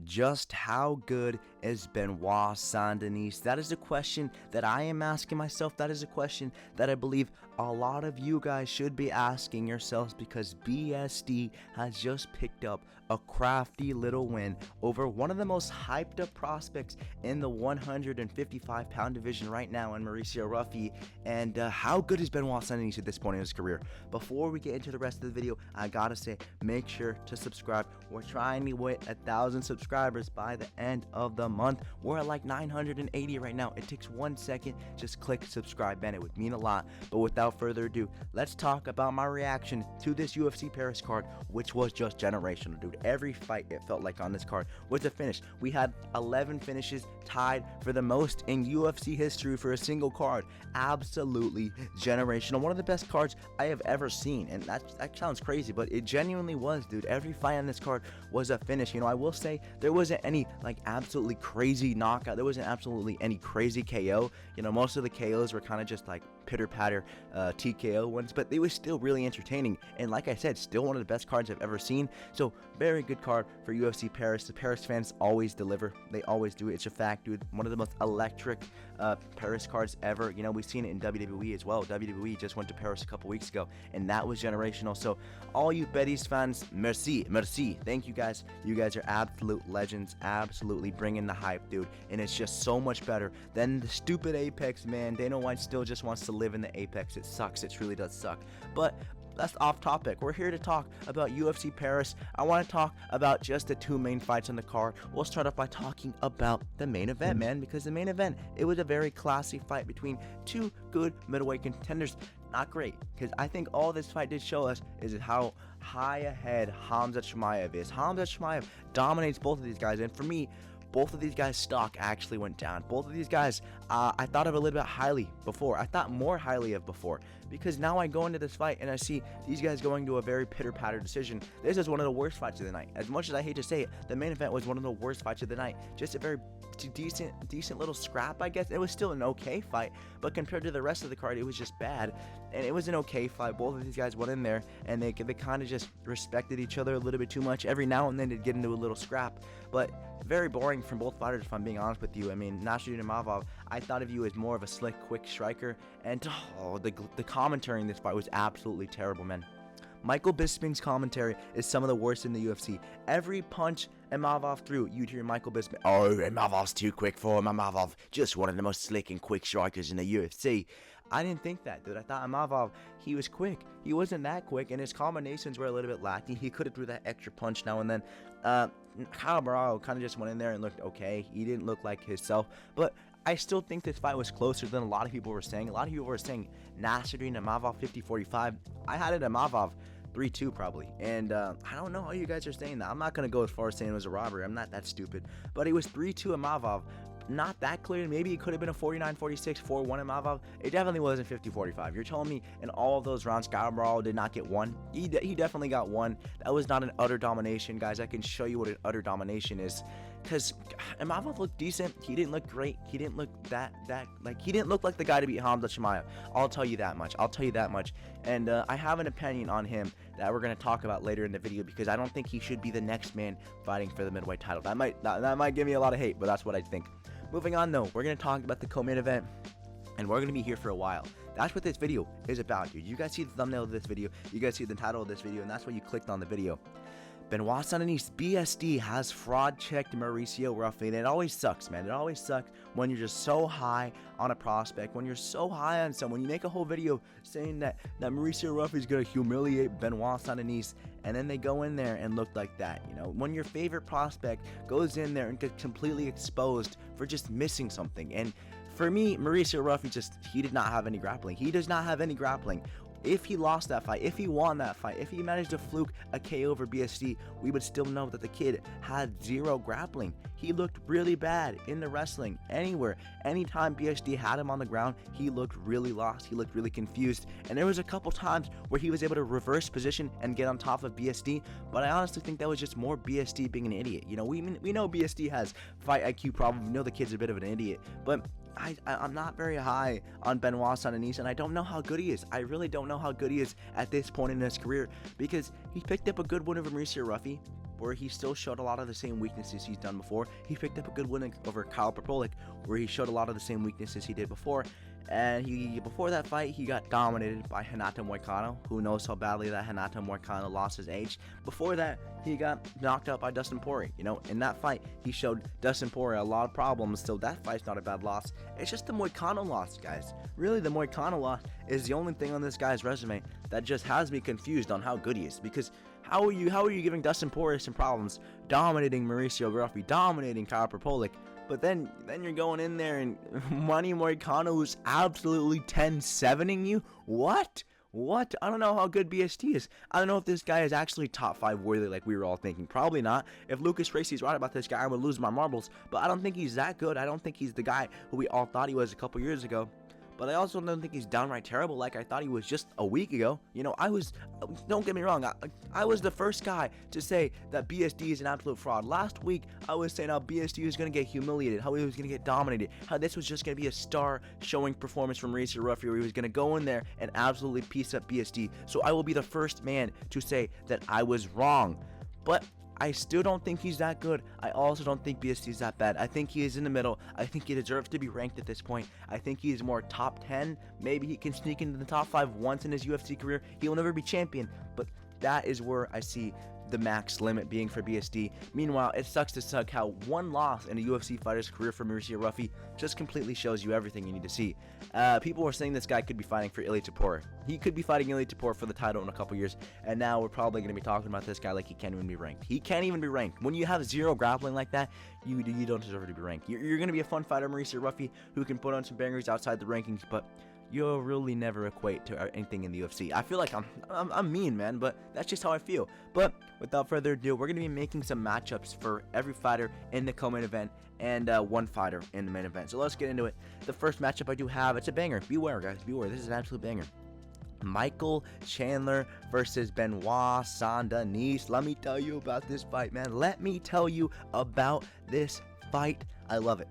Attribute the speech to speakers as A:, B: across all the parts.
A: Just how good is Benoit Denis? That is a question that I am asking myself. That is a question that I believe a lot of you guys should be asking yourselves, because BSD has just picked up a crafty little win over one of the most hyped up prospects in the 155-pound division right now in Mauricio Ruffi. And how good is Benoit Denis at this point in his career? Before we get into the rest of the video, I gotta say, make sure to subscribe. We're trying to hit 1,000 subscribers by the end of the month. We're at like 980 right now. It takes 1 second. Just click subscribe, man. It would mean a lot. But without further ado, let's talk about my reaction to this UFC Paris card, which was just generational, dude. Every fight, it felt like, on this card was a finish. We had 11 finishes, tied for the most in UFC history for a single card. Absolutely generational. One of the best cards I have ever seen. And that sounds crazy, but it genuinely was, dude. Every fight on this card was a finish. You know, I will say there wasn't any like absolutely crazy knockout. There wasn't absolutely any crazy KO. You know, most of the KOs were kind of just like pitter patter TKO ones, but they were still really entertaining. And like I said, still one of the best cards I've ever seen. So very good card for UFC Paris. The Paris fans always deliver. They always do. It's a fact, dude. One of the most electric Paris cards ever. You know, we've seen it in WWE as well. WWE just went to Paris a couple weeks ago, and that was generational. So all you Betis fans, merci. Thank you guys. You guys are absolute legends. Absolutely bringing the hype, dude. And it's just so much better than the stupid Apex, man. Dana White still just wants to live in the Apex. It sucks. It really does suck. But that's off topic. We're here to talk about UFC Paris. I want to talk about just the two main fights on the card. We'll start off by talking about the main event, man, because the main event, it was a very classy fight between two good middleweight contenders. Not great, because I think all this fight did show us is how high ahead Khamzat Chimaev is. Khamzat Chimaev dominates both of these guys, and for me, both of these guys' stock actually went down. Both of these guys, I thought of a little bit highly before. I thought more highly of before, because now I go into this fight and I see these guys going to a very pitter-patter decision. This is one of the worst fights of the night. As much as I hate to say it, the main event was one of the worst fights of the night. Just a very decent little scrap, I guess. It was still an okay fight, but compared to the rest of the card, it was just bad. And it was an okay fight. Both of these guys went in there and they kind of just respected each other a little bit too much. Every now and then they'd get into a little scrap, but very boring from both fighters, if I'm being honest with you. I mean, Nasruddin Imavov, I thought of you as more of a slick, quick striker, and the commentary in this fight was absolutely terrible, man. Michael Bisping's commentary is some of the worst in the UFC. Every punch Imavov threw, you'd hear Michael Bisping, "Oh, Imavov's too quick for him. Imavov, just one of the most slick and quick strikers in the UFC." I didn't think that, dude. I thought Imavov, he was quick. He wasn't that quick, and his combinations were a little bit lacking. He could have threw that extra punch now and then. Kyle Morales kind of just went in there and looked okay. He didn't look like himself, but I still think this fight was closer than a lot of people were saying. A lot of people were saying Nasruddin Imavov 50-45. I had it Imavov 3-2 probably, and I don't know how you guys are saying that. I'm not going to go as far as saying it was a robbery. I'm not that stupid, but it was 3-2 Imavov. Not that clear. Maybe it could have been a 49-46, 4-1 Imavov. It definitely wasn't 50-45. You're telling me in all of those rounds, Kyle Morales did not get one? He definitely got one. That was not an utter domination, guys. I can show you what an utter domination is, because Imavov looked decent. He didn't look great. He didn't look he didn't look like the guy to beat Khamzat Chimaev. I'll tell you that much. And I have an opinion on him that we're going to talk about later in the video, because I don't think he should be the next man fighting for the middleweight title. That might give me a lot of hate, but that's what I think. Moving on, though, we're going to talk about the co-main event, and we're going to be here for a while. That's what this video is about, dude. You guys see the thumbnail of this video, you guys see the title of this video, and that's why you clicked on the video. Benoit Denis, BSD, has fraud-checked Mauricio Ruffi, and it always sucks, man. It always sucks when you're just so high on a prospect, when you're so high on someone. You make a whole video saying that Mauricio Ruffi is going to humiliate Benoit Denis, and then they go in there and look like that. You know, when your favorite prospect goes in there and gets completely exposed for just missing something. And for me, Mauricio Ruffi he did not have any grappling. He does not have any grappling. If he lost that fight, if he won that fight, if he managed to fluke a KO over BSD, we would still know that the kid had zero grappling. He looked really bad in the wrestling, anywhere. Anytime BSD had him on the ground, he looked really lost. He looked really confused. And there was a couple times where he was able to reverse position and get on top of BSD, but I honestly think that was just more BSD being an idiot. You know, we know BSD has fight IQ problems. We know the kid's a bit of an idiot, but I'm not very high on Benoit Denis, and I don't know how good he is. I really don't know how good he is at this point in his career, because he picked up a good win over Mauricio Ruffi. where he still showed a lot of the same weaknesses he's done before. He picked up a good win over Kyle Propolic, where he showed a lot of the same weaknesses he did before. And before that fight, he got dominated by Renato Moicano. Who knows how badly that Renato Moicano lost his age. Before that, he got knocked out by Dustin Poirier. In that fight, he showed Dustin Poirier a lot of problems, so that fight's not a bad loss. It's just the Moicano loss, guys. Really, the Moicano loss is the only thing on this guy's resume that just has me confused on how good he is. Because how are you giving Dustin Poirier some problems, dominating Mauricio Garoffi, dominating Kyle Propolic, but then you're going in there and Manny Moicano is absolutely 10-7ing you? What? I don't know how good BST is. I don't know if this guy is actually top 5 worthy like we were all thinking. Probably not. If Lucas Tracy's right about this guy, I would lose my marbles. But I don't think he's that good. I don't think he's the guy who we all thought he was a couple years ago. But I also don't think he's downright terrible like I thought he was just a week ago. Don't get me wrong, I was the first guy to say that BSD is an absolute fraud. Last week, I was saying how BSD was going to get humiliated, how he was going to get dominated, how this was just going to be a star showing performance from Mauricio Garoffi, where he was going to go in there and absolutely piece up BSD. So I will be the first man to say that I was wrong. But I still don't think he's that good. I also don't think BST is that bad. I think he is in the middle. I think he deserves to be ranked at this point. I think he is more top 10. Maybe he can sneak into the top 5 once in his UFC career. He will never be champion, but that is where I see the max limit being for BSD. Meanwhile, it sucks to suck how one loss in a UFC fighter's career for Mauricio Garoffi just completely shows you everything you need to see. People were saying this guy could be fighting for Ilia Topuria. He could be fighting Ilia Topuria for the title in a couple years, and now we're probably going to be talking about this guy like he can't even be ranked. He can't even be ranked. When you have zero grappling like that, you don't deserve to be ranked. You're going to be a fun fighter, Mauricio Garoffi, who can put on some bangers outside the rankings, but you'll really never equate to anything in the UFC. I feel like I'm mean, man, but that's just how I feel. But without further ado, we're going to be making some matchups for every fighter in the co-main event and one fighter in the main event. So let's get into it. The first matchup I do have, it's a banger. Beware, guys. Beware. This is an absolute banger. Michael Chandler versus Benoit Denis. Let me tell you about this fight, man. Let me tell you about this fight. I love it.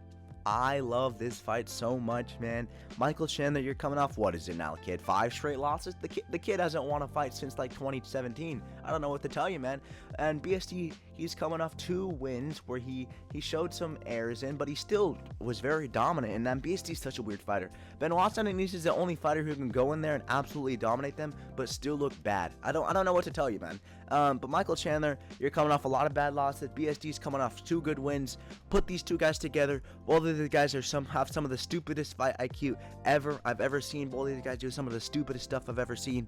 A: I love this fight so much, man. Michael Chandler, you're coming off, what is it now, kid? 5 straight losses? The kid hasn't won a fight since like 2017. I don't know what to tell you, man. And BST, he's coming off 2 wins where he showed some errors in, but he still was very dominant. And then BST's such a weird fighter. Benoit Denis is the only fighter who can go in there and absolutely dominate them, but still look bad. I don't know what to tell you, man. But Michael Chandler, you're coming off a lot of bad losses. BST's coming off 2 good wins. Put these 2 guys together. Both of the guys have some of the stupidest fight IQ I've ever seen. Both of these guys do some of the stupidest stuff I've ever seen.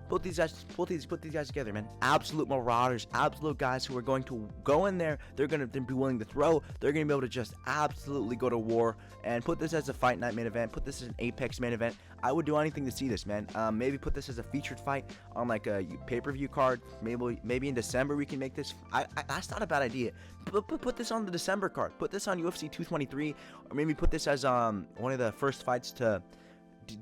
A: Put these guys together, man. Absolute marauders, absolute guys who are going to go in there. They're going to be willing to throw. They're going to be able to just absolutely go to war. And put this as a fight night main event. Put this as an Apex main event. I would do anything to see this, man. Maybe put this as a featured fight on like a pay-per-view card. Maybe in December we can make this. That's not a bad idea. Put this on the December card. Put this on UFC 223, or maybe put this as one of the first fights to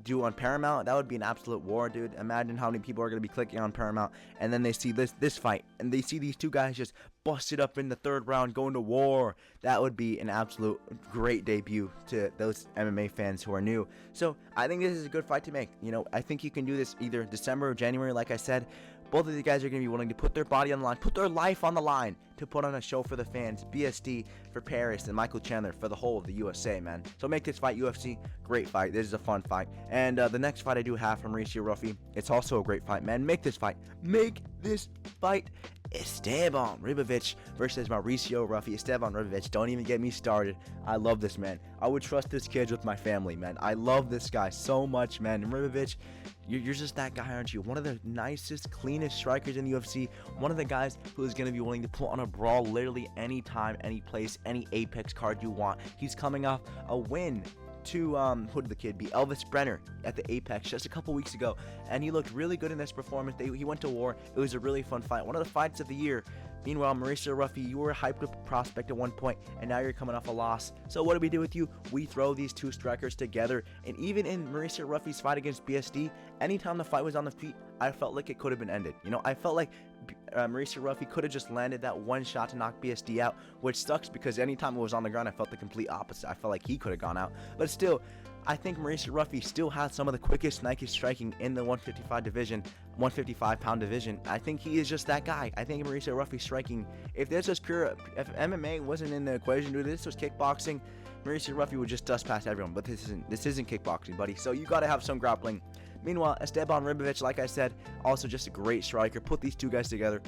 A: do on Paramount. That would be an absolute war, dude. Imagine how many people are going to be clicking on Paramount, and then they see this fight, and they see these 2 guys just busted up in the 3rd round going to war. That would be an absolute great debut to those MMA fans who are new. So I think this is a good fight to make. I think you can do this either December or January, like I said. Both of the guys are going to be willing to put their body on the line, put their life on the line to put on a show for the fans. BSD for Paris and Michael Chandler for the whole of the USA, man. So make this fight UFC. Great fight. This is a fun fight. And the next fight I do have from Mauricio Garoffi, it's also a great fight, man. Make this fight. Make this fight. Esteban Ribovic versus Mauricio Garoffi. Esteban Ribovic, don't even get me started. I love this man. I would trust this kid with my family, man. I love this guy so much, man. And Ribovic, you're just that guy, aren't you? One of the nicest, cleanest strikers in the UFC. One of the guys who is going to be willing to put on a brawl literally anytime, any place, any Apex card you want. He's coming off a win to who did the kid beat? Elvis Brenner at the Apex just a couple weeks ago, and he looked really good in this performance. He went to war. It was a really fun fight, one of the fights of the year. Meanwhile, Mauricio Garoffi, you were a hyped up prospect at one point, and now you're coming off a loss. So what do we do with you? We throw these 2 strikers together, and even in Mauricio Garoffi's fight against BSD, anytime the fight was on the feet, I felt like it could have been ended. I felt like Mauricio Ruffy could have just landed that one shot to knock BSD out, which sucks because anytime it was on the ground, I felt the complete opposite. I felt like he could have gone out. But still, I think Mauricio Ruffy still has some of the quickest Nike striking in the 155-pound division. I think he is just that guy. I think Mauricio Ruffy striking, if MMA wasn't in the equation, dude, this was kickboxing, Mauricio Ruffy would just dust past everyone. But this isn't kickboxing, buddy. So you got to have some grappling. Meanwhile, Esteban Ribovic, like I said, also just a great striker. Put these two guys together,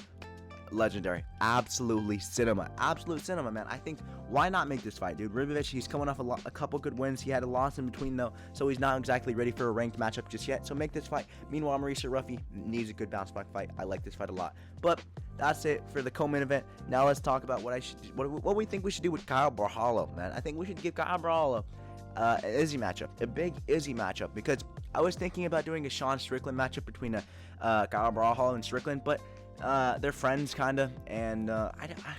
A: legendary. Absolutely cinema. Absolute cinema, man. I think, why not make this fight, dude? Ribovic, he's coming off a couple good wins. He had a loss in between, though, so he's not exactly ready for a ranked matchup just yet. So make this fight. Meanwhile, Mauricio Ruffy needs a good bounce back fight. I like this fight a lot. But that's it for the co-main event. Now let's talk about what we think we should do with Kyle Brawlhalla, man. I think we should give Kyle Brawlhalla an Izzy matchup, a big Izzy matchup, because I was thinking about doing a Sean Strickland matchup between Kyle Brawlhalla and Strickland, but they're friends, kind of, and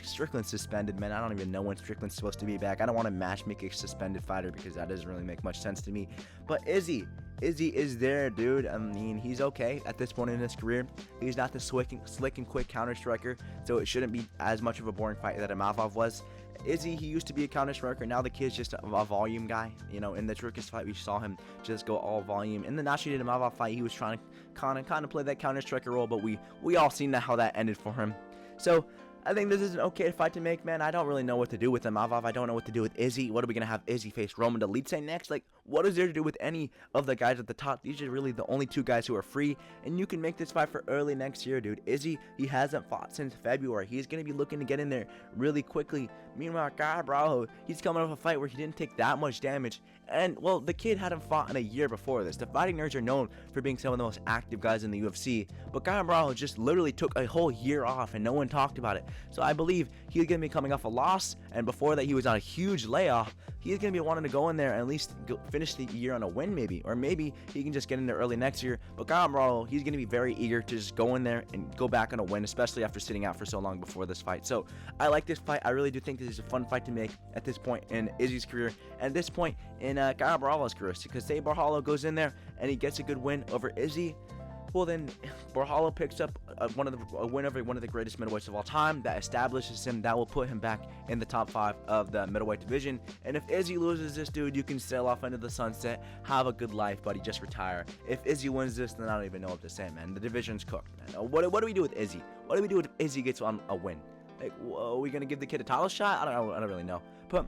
A: Strickland's suspended, man. I don't even know when Strickland's supposed to be back. I don't want to matchmake a suspended fighter because that doesn't really make much sense to me. But Izzy is there, dude. I mean, he's okay at this point in his career. He's not the slick and quick counter striker, so it shouldn't be as much of a boring fight that Imavov was. Izzy, he used to be a counter striker. Now the kid's just a volume guy. You know, in the Turkish fight, we saw him just go all volume. In the Nasruddin Imavov fight, he was trying to kind of play that counter striker role, but we all seen how that ended for him. So I think this is an okay fight to make, man. I don't really know what to do with Imavov. I don't know what to do with Izzy. What are we going to have Izzy face Roman Dolidze next? Like, what is there to do with any of the guys at the top? These are really the only two guys who are free, and you can make this fight for early next year, dude. Izzy, he hasn't fought since February. He's going to be looking to get in there really quickly. Meanwhile, Kyle Brawlhalla, he's coming off a fight where he didn't take that much damage, and, well, the kid hadn't fought in a year before this. The fighting nerds are known for being some of the most active guys in the UFC, but Kyle Brawlhalla just literally took a whole year off, and no one talked about it. So I believe he's going to be coming off a loss, and before that he was on a huge layoff. He's going to be wanting to go in there and at least finish the year on a win, maybe, or maybe he can just get in there early next year. But Kyle Brawlhalla, he's going to be very eager to just go in there and go back on a win, especially after sitting out for so long before this fight. So I like this fight. I really do think this is a fun fight to make at this point in Izzy's career, and at this point in Kyle Brawlhalla's career, because say Brawlhalla goes in there and he gets a good win over Izzy, well, then Brawlhalla picks up a win over one of the greatest middleweights of all time. That establishes him. That will put him back in the top 5 of the middleweight division. And if Izzy loses this, dude, you can sail off into the sunset. Have a good life, buddy. Just retire. If Izzy wins this, then I don't even know what to say, man. The division's cooked, man. What do we do with Izzy? What do we do if Izzy gets on a win? Like, are we going to give the kid a title shot? I don't really know. But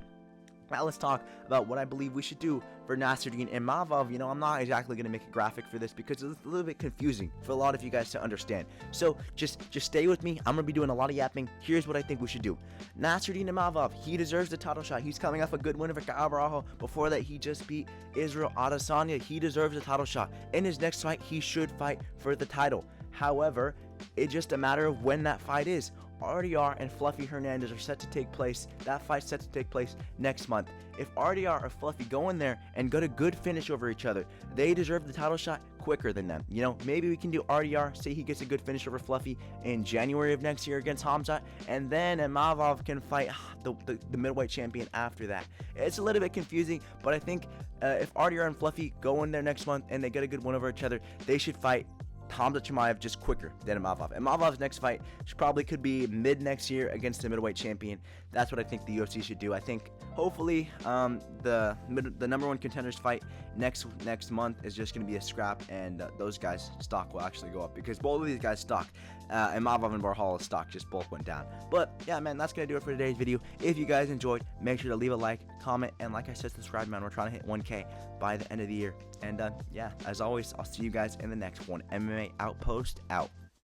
A: now let's talk about what I believe we should do for Nasruddin Imavov. You know, I'm not exactly going to make a graphic for this because it's a little bit confusing for a lot of you guys to understand. So just stay with me. I'm going to be doing a lot of yapping. Here's what I think we should do. Nasruddin Imavov, he deserves the title shot. He's coming off a good win over Kyle Brawlhalla. Before that, he just beat Israel Adesanya. He deserves a title shot. In his next fight, he should fight for the title. However, it's just a matter of when that fight is. RDR and Fluffy Hernandez are set to take place. That fight's set to take place next month. If RDR or Fluffy go in there and get a good finish over each other, they deserve the title shot quicker than them. You know, maybe we can do RDR, say he gets a good finish over Fluffy in January of next year against Hamzat, and then Imavov can fight the middleweight champion after that. It's a little bit confusing, but I think if RDR and Fluffy go in there next month and they get a good win over each other, they should fight Hamzat Chimaev just quicker than Imavov. Imavov's next fight probably could be mid next year against the middleweight champion. That's what I think the UFC should do. I think hopefully the number one contenders fight next month is just going to be a scrap, and those guys' stock will actually go up because both of these guys' stock, Imavov and Brawlhalla's stock, just both went down. But yeah, man, that's going to do it for today's video. If you guys enjoyed, make sure to leave a like, comment, and like I said, subscribe, man. We're trying to hit 1K by the end of the year. And yeah, as always, I'll see you guys in the next one. MMA Outpost out.